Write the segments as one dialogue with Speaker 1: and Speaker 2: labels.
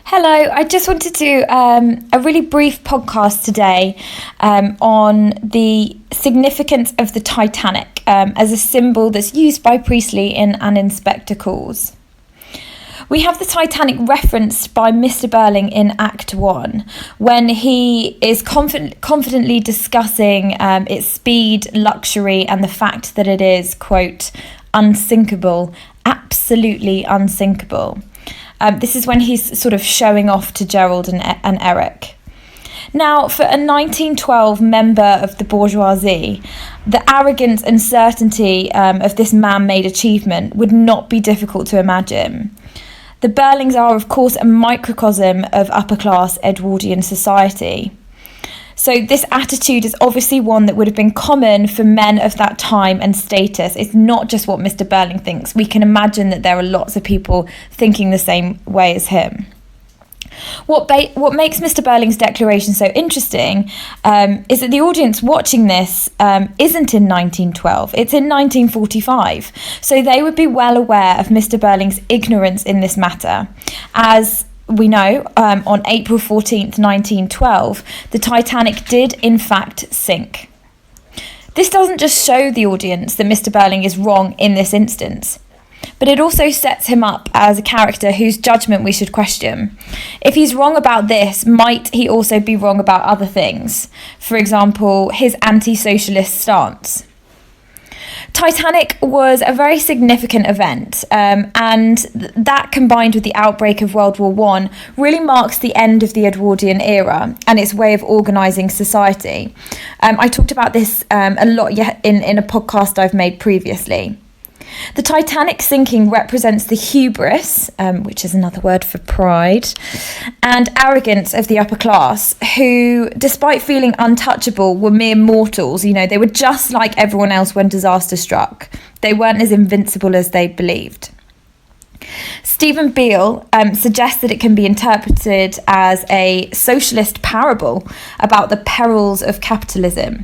Speaker 1: Hello, I just wanted to do a really brief podcast today on the significance of the Titanic as a symbol that's used by Priestley in And in Spectacles. We have the Titanic referenced by Mr. Burling in Act 1 when he is confidently discussing its speed, luxury and the fact that it is, quote, unsinkable, absolutely unsinkable. This is when he's sort of showing off to Gerald and Eric. Now, for a 1912 member of the bourgeoisie, the arrogance and certainty of this man-made achievement would not be difficult to imagine. The Burlings are, of course, a microcosm of upper-class Edwardian society. So this attitude is obviously one that would have been common for men of that time and status. It's not just what Mr. Burling thinks. We can imagine that there are lots of people thinking the same way as him. What makes Mr. Burling's declaration so interesting is that the audience watching this isn't in 1912, it's in 1945. So they would be well aware of Mr. Burling's ignorance in this matter, as we know, on April 14th, 1912, the Titanic did in fact sink. This doesn't just show the audience that Mr. Burling is wrong in this instance, but it also sets him up as a character whose judgment we should question. If he's wrong about this, might he also be wrong about other things? For example, his anti-socialist stance. Titanic was a very significant event, and that combined with the outbreak of World War I really marks the end of the Edwardian era and its way of organising society. I talked about this a lot in a podcast I've made previously. The Titanic sinking represents the hubris, which is another word for pride, and arrogance of the upper class, who, despite feeling untouchable, were mere mortals. You know, they were just like everyone else when disaster struck. They weren't as invincible as they believed. Stephen Beale suggests that it can be interpreted as a socialist parable about the perils of capitalism.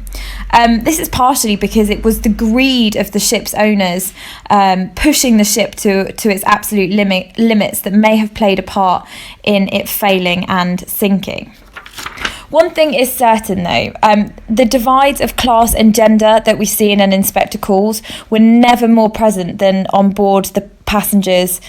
Speaker 1: This is partially because it was the greed of the ship's owners pushing the ship to its absolute limits that may have played a part in it failing and sinking. One thing is certain, though, the divides of class and gender that we see in And in Spectacles were never more present than on board the passengers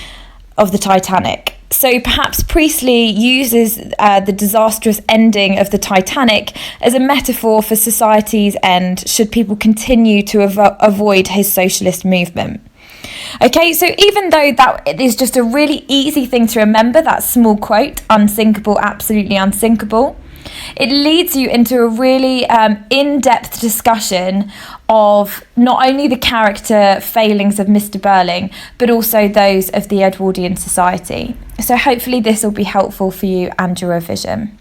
Speaker 1: of the Titanic. So perhaps Priestley uses the disastrous ending of the Titanic as a metaphor for society's end should people continue to avoid his socialist movement. Okay, so even though that is just a really easy thing to remember, that small quote, unsinkable, absolutely unsinkable, it leads you into a really in-depth discussion of not only the character failings of Mr. Burling, but also those of the Edwardian society. So hopefully this will be helpful for you and your revision.